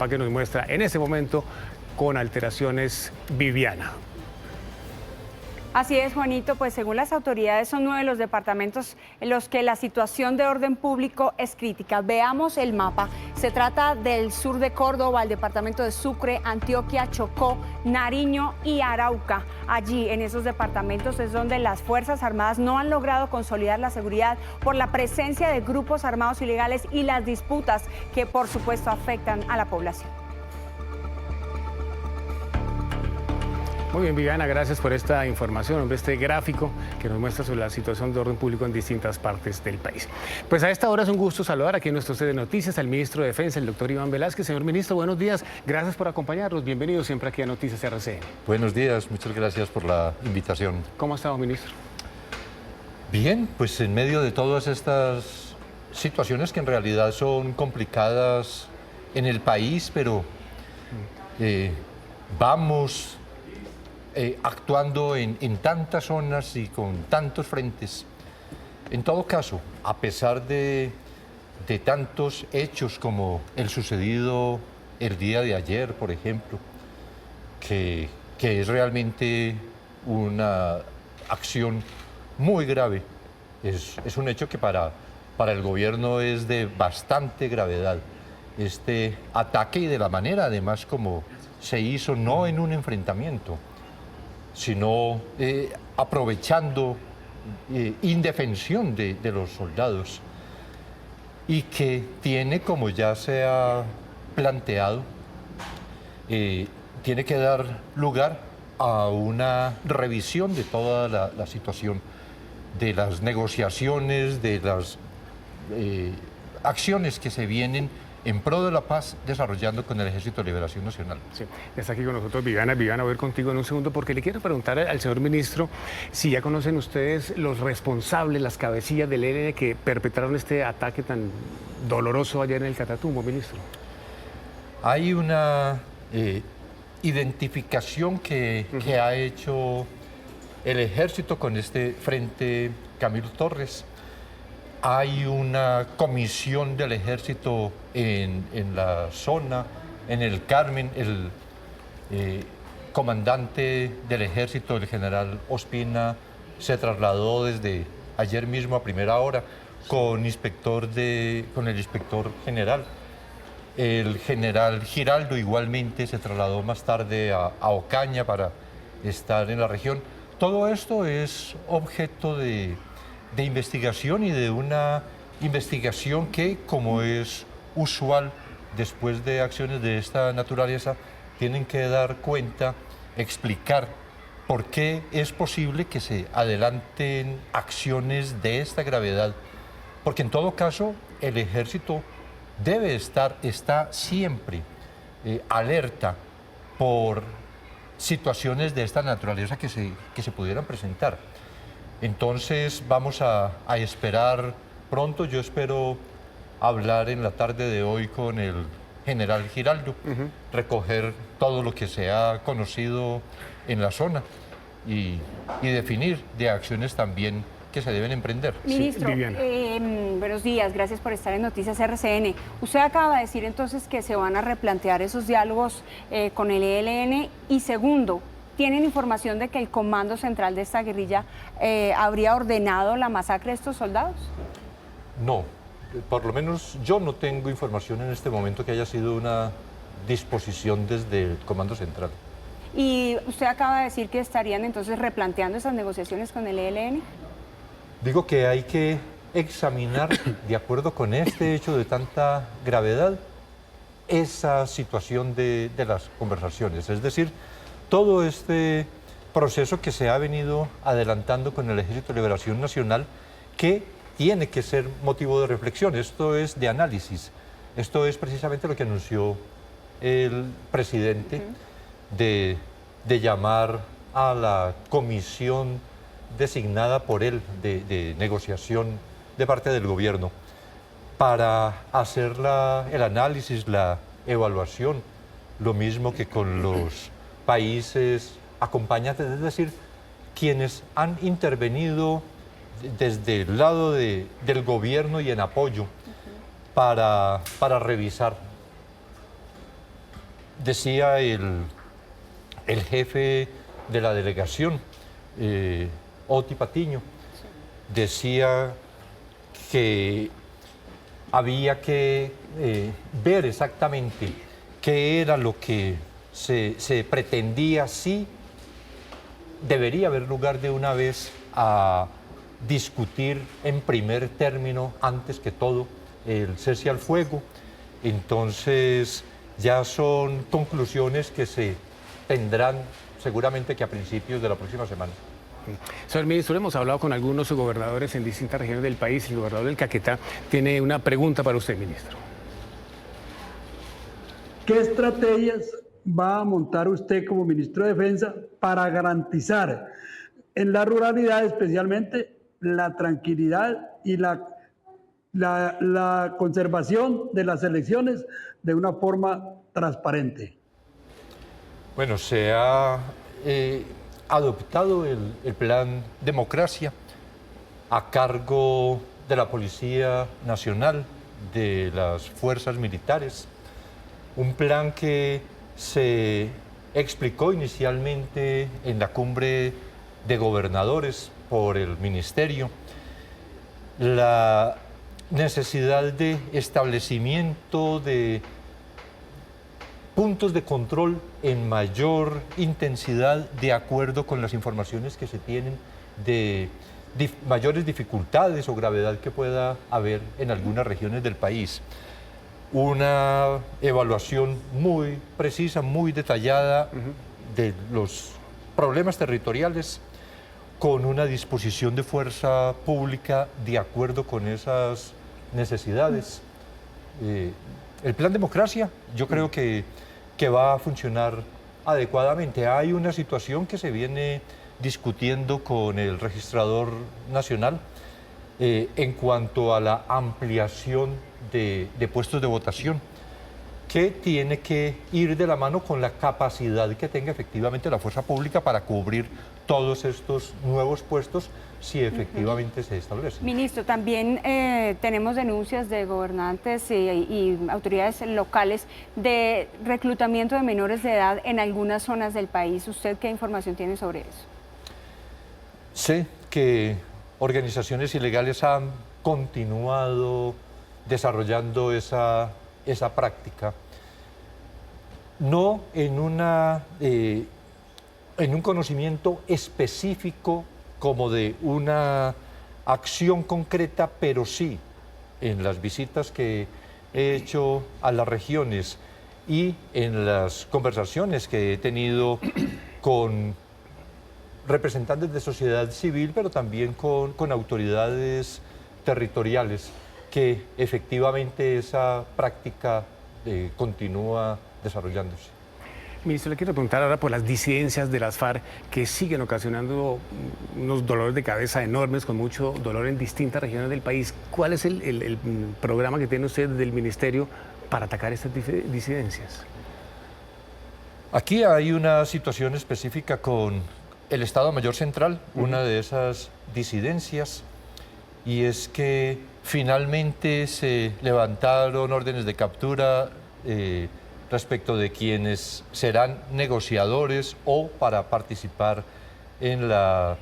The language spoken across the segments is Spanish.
que nos muestra en ese momento con alteraciones Viviana. Así es, Juanito, pues según las autoridades son 9 los departamentos en los que la situación de orden público es crítica. Veamos el mapa. Se trata del sur de Córdoba, el departamento de Sucre, Antioquia, Chocó, Nariño y Arauca. Allí, en esos departamentos, es donde las Fuerzas Armadas no han logrado consolidar la seguridad por la presencia de grupos armados ilegales y las disputas que, por supuesto, afectan a la población. Muy bien, Viviana, gracias por esta información, este gráfico que nos muestra sobre la situación de orden público en distintas partes del país. Pues a esta hora es un gusto saludar aquí en nuestro set de noticias al ministro de Defensa, el doctor Iván Velázquez. Señor ministro, buenos días, gracias por acompañarnos, bienvenido siempre aquí a Noticias RCN. Buenos días, muchas gracias por la invitación. ¿Cómo ha estado, ministro? Bien, pues en medio de todas estas situaciones que en realidad son complicadas en el país, pero vamos actuando en tantas zonas y con tantos frentes. En todo caso, a pesar de tantos hechos como el sucedido el día de ayer, por ejemplo, que es realmente una acción muy grave, es un hecho que para el gobierno es de bastante gravedad. Este ataque y de la manera además como se hizo, no en un enfrentamiento, sino aprovechando indefensión de los soldados, y que tiene, como ya se ha planteado, tiene que dar lugar a una revisión de toda la situación, de las negociaciones, de las acciones que se vienen en pro de la paz desarrollando con el Ejército de Liberación Nacional. Sí, está aquí con nosotros Viviana. Viviana, voy a ir contigo en un segundo porque le quiero preguntar al señor ministro si ya conocen ustedes los responsables, las cabecillas del ELN que perpetraron este ataque tan doloroso ayer en el Catatumbo, ministro. Hay una identificación que ha hecho el Ejército con este frente Camilo Torres. Hay una comisión del Ejército en la zona, en el Carmen. El comandante del Ejército, el general Ospina, se trasladó desde ayer mismo a primera hora con el inspector general. El general Giraldo igualmente se trasladó más tarde a Ocaña para estar en la región. Todo esto es objeto de investigación y de una investigación que, como es usual después de acciones de esta naturaleza, tienen que dar cuenta, explicar por qué es posible que se adelanten acciones de esta gravedad, porque en todo caso el Ejército está siempre alerta por situaciones de esta naturaleza que se pudieran presentar. Entonces vamos a esperar pronto. Yo espero hablar en la tarde de hoy con el general Giraldo, recoger todo lo que se ha conocido en la zona y definir de acciones también que se deben emprender. Ministro, buenos días, gracias por estar en Noticias RCN. Usted acaba de decir entonces que se van a replantear esos diálogos con el ELN, y segundo, ¿tienen información de que el comando central de esta guerrilla habría ordenado la masacre de estos soldados? No, por lo menos yo no tengo información en este momento que haya sido una disposición desde el comando central. Y usted acaba de decir que estarían entonces replanteando esas negociaciones con el ELN. Digo que hay que examinar, de acuerdo con este hecho de tanta gravedad, esa situación de las conversaciones. Es decir, todo este proceso que se ha venido adelantando con el Ejército de Liberación Nacional, que tiene que ser motivo de reflexión. Esto es de análisis. Esto es precisamente lo que anunció el presidente de llamar a la comisión designada por él de negociación de parte del gobierno para hacer el análisis, la evaluación, lo mismo que con los países acompañantes, es decir, quienes han intervenido desde el lado del gobierno y en apoyo para revisar decía el jefe de la delegación, Oti Patiño, decía que había que ver exactamente qué era lo que se pretendía, si debería haber lugar de una vez a discutir en primer término, antes que todo, el cese al fuego. Entonces ya son conclusiones que se tendrán seguramente que a principios de la próxima semana. Señor ministro, hemos hablado con algunos gobernadores en distintas regiones del país. El gobernador del Caquetá tiene una pregunta para usted, ministro. ¿Qué estrategias va a montar usted como ministro de Defensa para garantizar en la ruralidad especialmente la tranquilidad y la conservación de las elecciones de una forma transparente? Bueno, se ha adoptado el plan Democracia a cargo de la Policía Nacional, de las fuerzas militares, un plan que se explicó inicialmente en la cumbre de gobernadores por el ministerio, la necesidad de establecimiento de puntos de control en mayor intensidad de acuerdo con las informaciones que se tienen de mayores dificultades o gravedad que pueda haber en algunas regiones del país. Una evaluación muy precisa, muy detallada de los problemas territoriales, con una disposición de fuerza pública de acuerdo con esas necesidades. El plan Democracia, yo creo que va a funcionar adecuadamente. Hay una situación que se viene discutiendo con el registrador nacional en cuanto a la ampliación de puestos de votación, que tiene que ir de la mano con la capacidad que tenga efectivamente la fuerza pública para cubrir todos estos nuevos puestos, si efectivamente se establece. Ministro, también tenemos denuncias de gobernantes y autoridades locales de reclutamiento de menores de edad en algunas zonas del país. ¿Usted qué información tiene sobre eso? Sé que organizaciones ilegales han continuado desarrollando esa práctica, no en un conocimiento específico como de una acción concreta, pero sí en las visitas que he hecho a las regiones y en las conversaciones que he tenido con representantes de sociedad civil, pero también con autoridades territoriales, que efectivamente esa práctica continúa desarrollándose. Ministro, le quiero preguntar ahora por las disidencias de las FARC que siguen ocasionando unos dolores de cabeza enormes, con mucho dolor en distintas regiones del país. ¿Cuál es el programa que tiene usted del ministerio para atacar estas disidencias? Aquí hay una situación específica con el Estado Mayor Central, una de esas disidencias, y es que finalmente se levantaron órdenes de captura respecto de quienes serán negociadores o para participar en la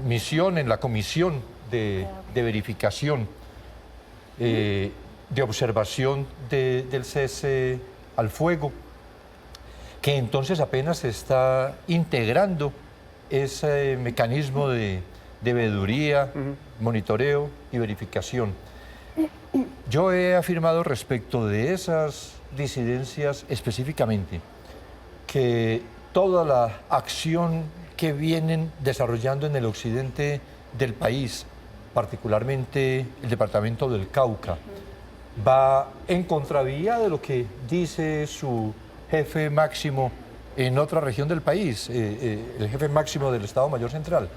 misión, en la comisión de verificación, de observación del cese al fuego, que entonces apenas se está integrando ese mecanismo de veeduría, monitoreo y verificación. Yo he afirmado respecto de esas disidencias específicamente que toda la acción que vienen desarrollando en el occidente del país, particularmente el departamento del Cauca, va en contravía de lo que dice su jefe máximo en otra región del país, el jefe máximo del Estado Mayor Central,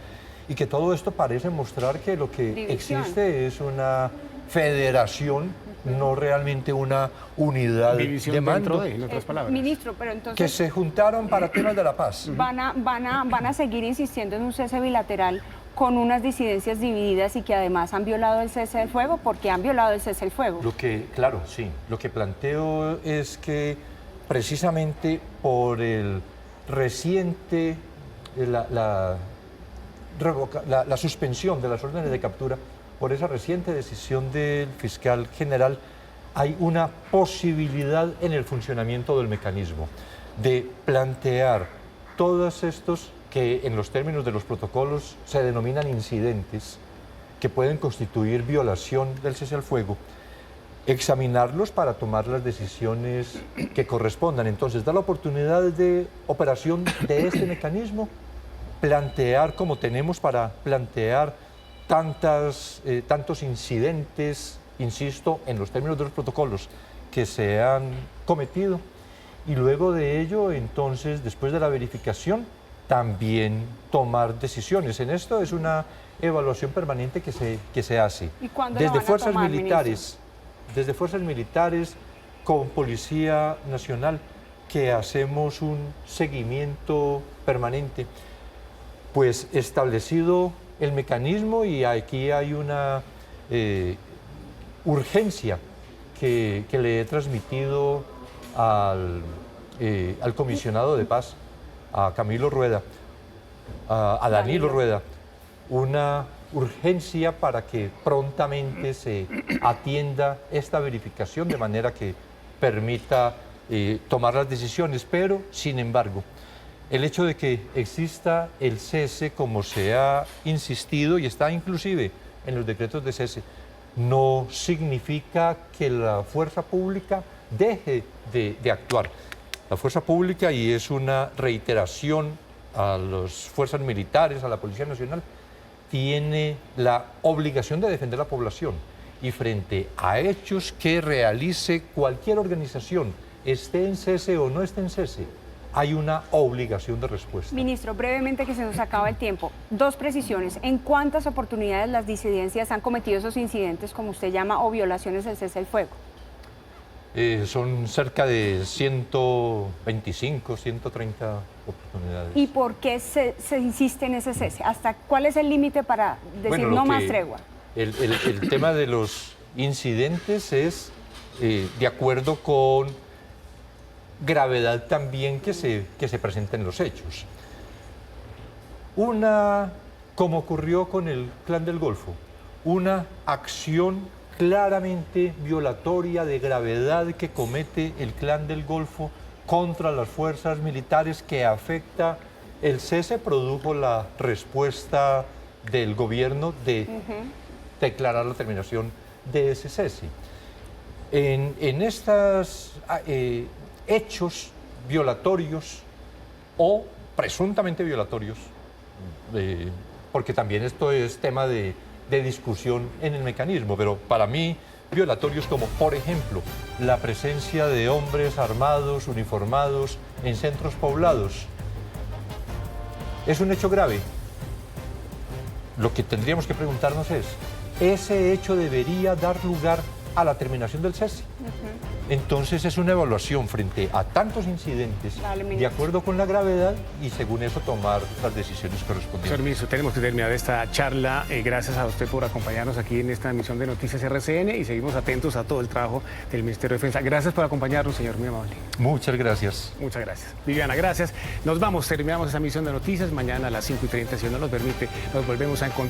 y que todo esto parece mostrar que lo que existe es una federación, no realmente una unidad de mando. En otras palabras. Ministro, pero entonces... Que se juntaron para temas de la paz. Van a seguir insistiendo en un cese bilateral con unas disidencias divididas y que además han violado el cese del fuego, porque han violado el cese del fuego. Claro, sí. Lo que planteo es que precisamente por el reciente, la suspensión de las órdenes de captura, por esa reciente decisión del fiscal general, hay una posibilidad en el funcionamiento del mecanismo de plantear todos estos que en los términos de los protocolos se denominan incidentes, que pueden constituir violación del cese al fuego, examinarlos para tomar las decisiones que correspondan. Entonces, da la oportunidad de operación de este mecanismo, plantear como tenemos para plantear tantos incidentes, insisto, en los términos de los protocolos que se han cometido, y luego de ello, entonces, después de la verificación, también tomar decisiones. En esto es una evaluación permanente que se hace. ¿Y cuándo desde lo van a fuerzas tomar, militares, desde fuerzas militares con Policía Nacional, que hacemos un seguimiento permanente, pues establecido el mecanismo, y aquí hay una urgencia que le he transmitido al comisionado de paz, a Camilo Rueda, a Danilo Rueda, una urgencia para que prontamente se atienda esta verificación de manera que permita tomar las decisiones. Pero, sin embargo, el hecho de que exista el cese, como se ha insistido y está inclusive en los decretos de cese, no significa que la fuerza pública deje de actuar. La fuerza pública, y es una reiteración a las fuerzas militares, a la Policía Nacional, tiene la obligación de defender la población, y frente a hechos que realice cualquier organización, esté en cese o no esté en cese, hay una obligación de respuesta. Ministro, brevemente, que se nos acaba el tiempo. 2 precisiones. ¿En cuántas oportunidades las disidencias han cometido esos incidentes, como usted llama, o violaciones del cese al fuego? Son cerca de 125, 130 oportunidades. ¿Y por qué se insiste en ese cese? ¿Hasta cuál es el límite para decir no más tregua? El tema de los incidentes es de acuerdo con gravedad también que se presenten los hechos. Como ocurrió con el Clan del Golfo, una acción claramente violatoria de gravedad que comete el Clan del Golfo contra las fuerzas militares, que afecta el cese, produjo la respuesta del gobierno de declarar la terminación de ese cese. En estos hechos violatorios o presuntamente violatorios, porque también esto es tema de discusión en el mecanismo, pero para mí violatorios como, por ejemplo, la presencia de hombres armados, uniformados en centros poblados, es un hecho grave. Lo que tendríamos que preguntarnos es, ¿ese hecho debería dar lugar a la terminación del cese? Entonces es una evaluación frente a tantos incidentes, de acuerdo con la gravedad, y según eso tomar las decisiones correspondientes. Señor ministro, tenemos que terminar esta charla. Gracias a usted por acompañarnos aquí en esta emisión de Noticias RCN, y seguimos atentos a todo el trabajo del Ministerio de Defensa. Gracias por acompañarnos, señor, muy amable. Muchas gracias. Muchas gracias. Viviana, gracias. Nos vamos, terminamos esta emisión de Noticias. Mañana a las 5:30, si no nos permite, nos volvemos a encontrar.